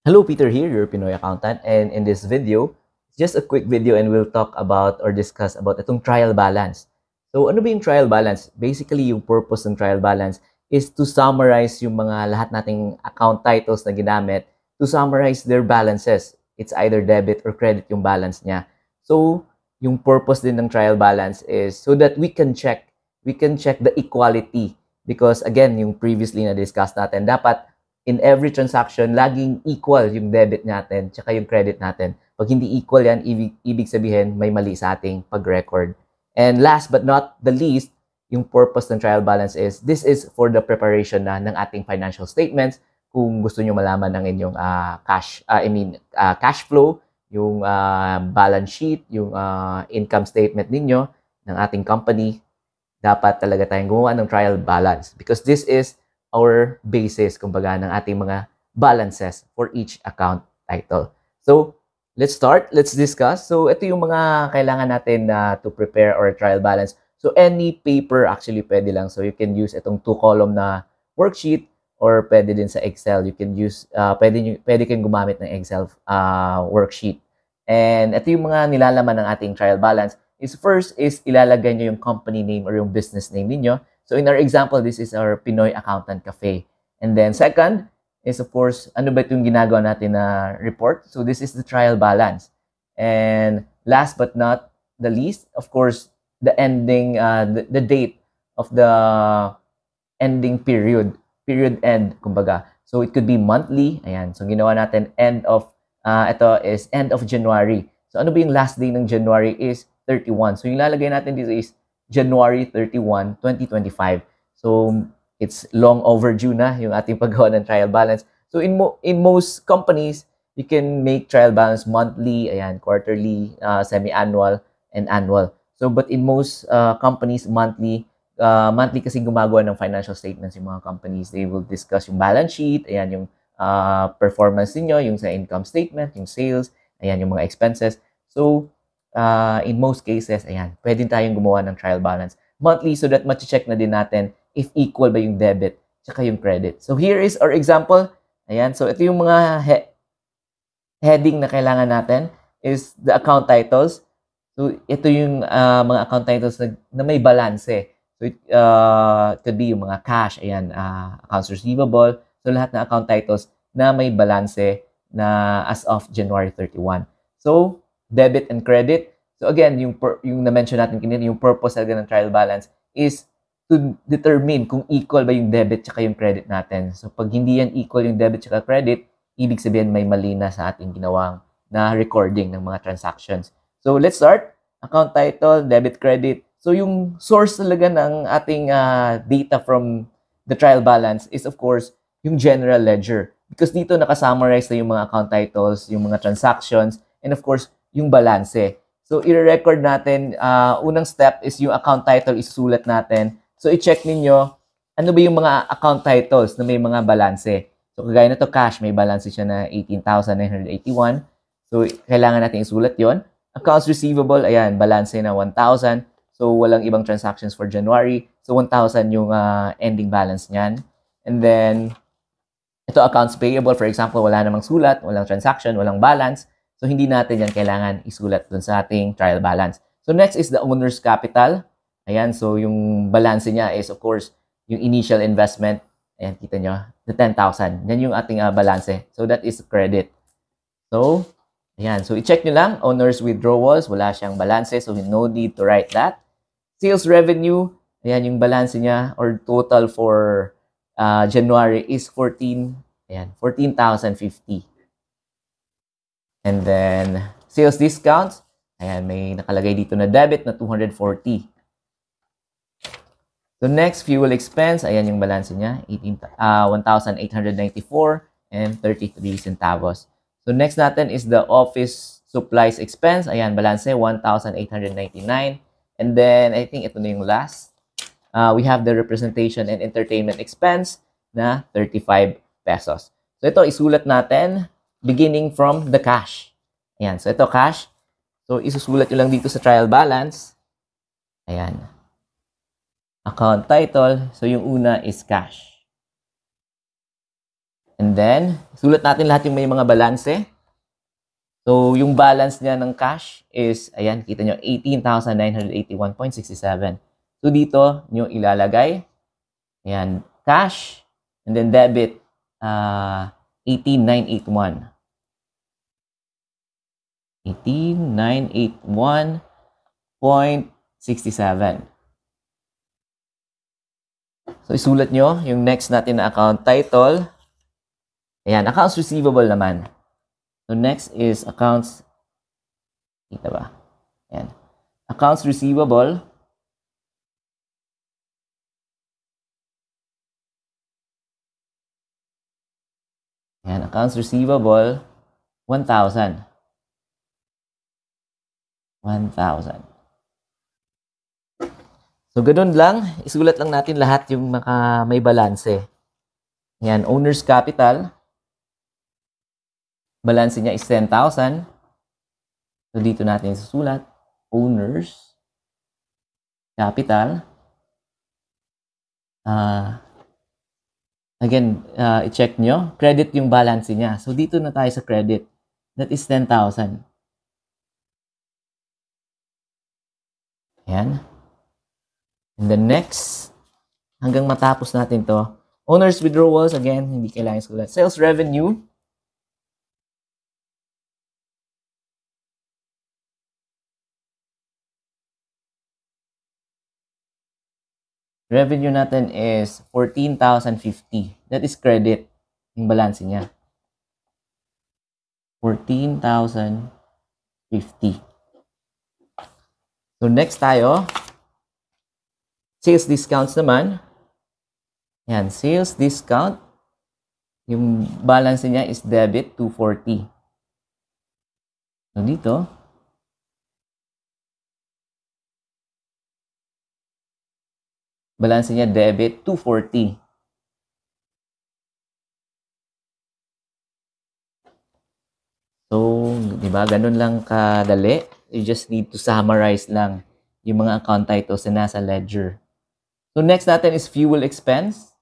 Hello, Peter here, your Pinoy accountant, and in this video, just a quick video and we'll talk about or discuss about itong trial balance. So, ano ba yung trial balance? Basically, yung purpose ng trial balance is to summarize yung mga lahat nating account titles na ginamit, to summarize their balances. It's either debit or credit yung balance niya. So, yung purpose din ng trial balance is so that we can check the equality. Because again, yung previously na discuss natin, dapat in every transaction, laging equal yung debit natin tsaka yung credit natin. Pag hindi equal yan, ibig sabihin may mali sa ating pag-record. And last but not the least, yung purpose ng trial balance is, this is for the preparation na ng ating financial statements. Kung gusto nyo malaman ng inyong cash flow, yung balance sheet, yung income statement ninyo ng ating company, dapat talaga tayong gumawa ng trial balance because this is our basis, kumbaga, ng ating mga balances for each account title. So, let's start. Let's discuss. So, ito yung mga kailangan natin to prepare our trial balance. So, any paper actually pwede lang. So, you can use itong 2-column na worksheet or pwede din sa Excel. You can use, pwede kayong gumamit ng Excel worksheet. And ito yung mga nilalaman ng ating trial balance. First is ilalagay nyo yung company name or yung business name ninyo. So in our example, this is our Pinoy Accountant Cafe. And then second is of course, ano ba itong ginagawa natin na report? So this is the trial balance. And last but not the least, of course, the ending, the date of the ending period end, kumbaga. So it could be monthly. Ayan. So ginawa natin ito is end of January. So ano ba yung last day ng January is 31. So yung lalagay natin dito is January 31, 2025. So, it's long overdue na yung ating paggawa ng trial balance. So, in most companies, you can make trial balance monthly, ayan, quarterly, semi-annual, and annual. So, but in most companies, monthly kasi gumagawa ng financial statements yung mga companies. They will discuss yung balance sheet, ayan, yung performance niyo, yung sa income statement, yung sales, ayan, yung mga expenses. So, in most cases, ayan, pwede tayong gumawa ng trial balance monthly so that ma-check na din natin if equal ba yung debit tsaka yung credit. So here is our example. Ayan, so ito yung mga heading na kailangan natin is the account titles. So ito yung mga account titles na may balance. So it could be yung mga cash, ayan, accounts receivable. So lahat ng account titles na may balance na as of January 31. So debit and credit. So again, yung na-mention natin kanina, yung purpose talaga ng trial balance is to determine kung equal ba yung debit tsaka yung credit natin. So pag hindi yan equal yung debit tsaka credit, ibig sabihin may mali na sa ating ginawang na recording ng mga transactions. So let's start. Account title, debit, credit. So yung source talaga ng ating data from the trial balance is of course yung general ledger. Because dito nakasummarize na yung mga account titles, yung mga transactions, and of course, yung balance. So, i-record natin, unang step is yung account title, isusulat natin. So, i-check ninyo, ano ba yung mga account titles na may mga balance. So, kagaya na to cash, may balance siya na 18,981. So, kailangan natin isulat yon. Accounts receivable, ayan, balance na 1,000. So, walang ibang transactions for January. So, 1,000 yung ending balance niyan. And then, ito accounts payable, for example, wala namang sulat, walang transaction, walang balance. So, hindi natin yan kailangan isulat dun sa ating trial balance. So, next is the owner's capital. Ayan, so yung balance niya is, of course, yung initial investment. Ayan, kita nyo, the 10,000. Yan yung ating balance. So, that is credit. So, ayan. So, i-check nyo lang. Owner's withdrawals, wala siyang balance. So, no need to write that. Sales revenue, ayan, yung balance niya or total for January is 14,050. And then, sales discounts. Ayan, may nakalagay dito na debit na 240. So, next, fuel expense. Ayan yung balance niya. 1,894 and 33 centavos. So, next natin is the office supplies expense. Ayan, balance 1,899. And then, I think ito na yung last. We have the representation and entertainment expense na 35 pesos. So, ito, isulat natin beginning from the cash. Ayan. So, ito cash. So, isusulat nyo lang dito sa trial balance. Ayan. Account title. So, yung una is cash. And then, sulat natin lahat yung may mga balanse. So, yung balance niya ng cash is, ayan, kita nyo, 18,981.67. So, dito nyo ilalagay, ayan, cash, and then debit, 18,981. 18,981.67. So, isulat nyo yung next natin na account title. Ayan, accounts receivable naman. So, next is accounts, kita ba? Ayan. Accounts receivable. Ayan, accounts receivable, 1,000. 1,000. So, ganun lang. Isulat lang natin lahat yung may balanse. Ayan, owner's capital. Balanse niya is 10,000. So, dito natin isusulat. Owner's capital. Again, i-check nyo. Credit yung balance niya. So, dito na tayo sa credit. That is 10,000. Ayan. And then next, hanggang matapos natin to. Owner's withdrawals, again, hindi kailangan isulat. Sales revenue. Revenue natin is 14,050. That is credit. Yung balance niya. 14,050. So, next tayo. Sales discounts naman. Yan, sales discount. Yung balance niya is debit, 240. So, dito. Balance niya debit, 240. So, di ba? Ganun lang kadali. You just need to summarize lang yung mga account titles na nasa ledger. So, next natin is fuel expense.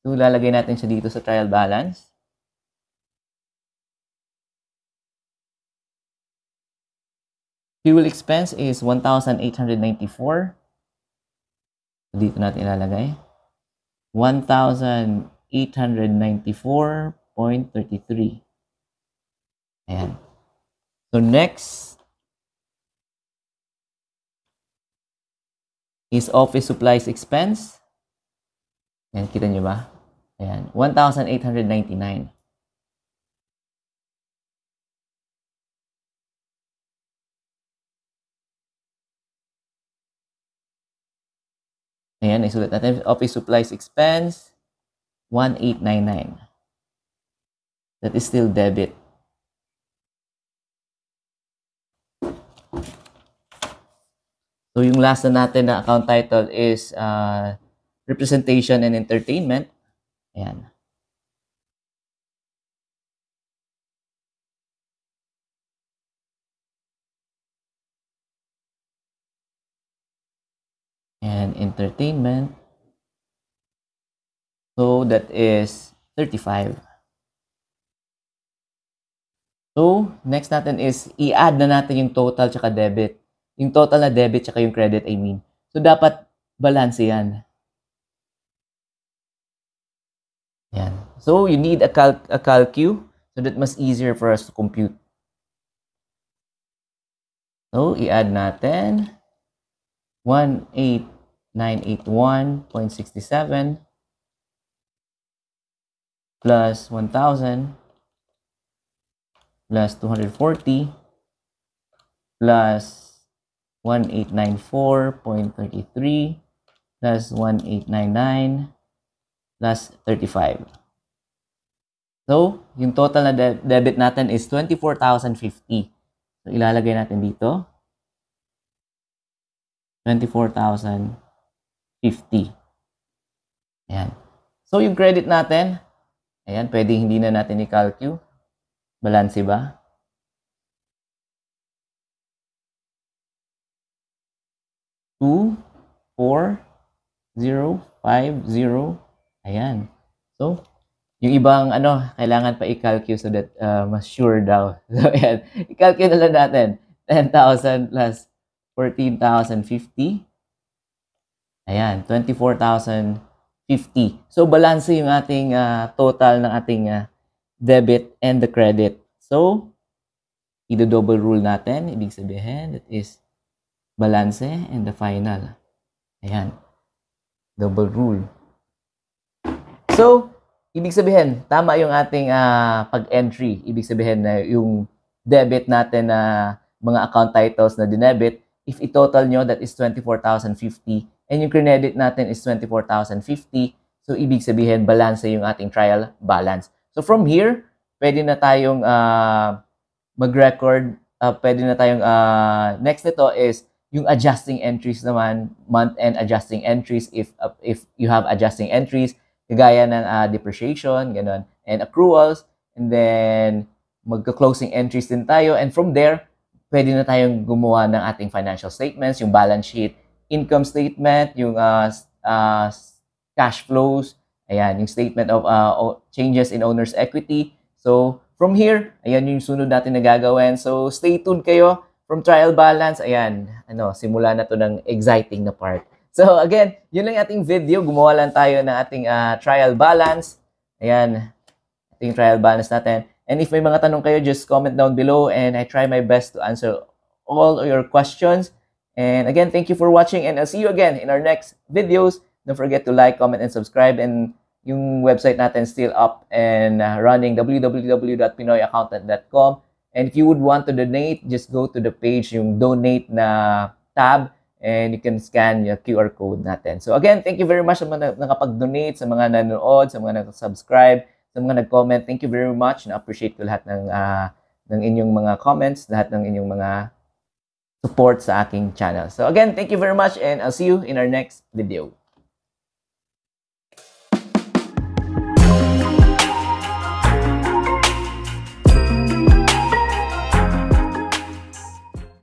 So, lalagay natin siya dito sa trial balance. Fuel expense is 1,894. So, dito natin ilalagay. 1,894.33. Ayan. So, next is office supplies expense. Ayan, kita nyo ba? Ayan, 1,899. Ayan, isulat natin. Office supplies expense, 1,899. That is still debit. So, yung last na natin na account title is representation and entertainment. Ayan. And entertainment. So, that is 35. So, next natin is i-add na natin yung total tsaka debit. Yung total na debit tsaka yung credit, I mean. So, dapat balance yan. Yan. So, you need a calcu so that mas easier for us to compute. So, i-add natin 1,891.67 plus 1,000 plus 240 plus 1,894.33 plus 1,899 plus 35. So, yung total na debit natin is 24,050. So, ilalagay natin dito. 24,050. Ayan. So, yung credit natin, ayan, pwede hindi na natin i-calculate. Balance ba? Two, 4, 0, 5, 0. Ayan. So, Yung ibang ano, kailangan pa i-calculate so that mas sure daw. So, ayan. I-calculate na lang natin. 10,000 plus 14,050. Ayan, 24,050. So, balance yung ating total ng ating debit and the credit. So, i-double rule natin. Ibig sabihin, that is balance and the final. Ayan. Double rule. So, ibig sabihin, tama yung ating pag-entry. Ibig sabihin na yung debit natin na mga account titles na dinebit, if i-total nyo, that is 24,050. And yung credit natin is 24,050. So, ibig sabihin, balance yung ating trial balance. So, from here, pwede na tayong mag-record. Pwede na tayong, next nito is yung adjusting entries naman, month-end adjusting entries if you have adjusting entries, kagaya ng depreciation, ganun, and accruals, and then magka-closing entries din tayo, and from there, pwede na tayong gumawa ng ating financial statements, yung balance sheet, income statement, yung cash flows, ayan, yung statement of changes in owner's equity. So, from here, ayan yung sunod natin na gagawin. So, stay tuned kayo from trial balance. Ayan, simula na to ng exciting na part. So, again, yun lang ating video. Gumawa lang tayo ng ating trial balance. Ayan, ating trial balance natin. And if may mga tanong kayo, just comment down below and I try my best to answer all your questions. And again, thank you for watching and I'll see you again in our next videos. Don't forget to like, comment, and subscribe. And yung website natin still up and running, www.pinoyaccountant.com. And if you would want to donate, just go to the page, yung donate na tab, and you can scan yung QR code natin. So again, thank you very much sa mga nakapag-donate, sa mga nanonood, sa mga nag-subscribe, sa mga nag-comment. Thank you very much. Na-appreciate ko lahat ng inyong mga comments, lahat ng inyong mga support sa aking channel. So again, thank you very much and I'll see you in our next video.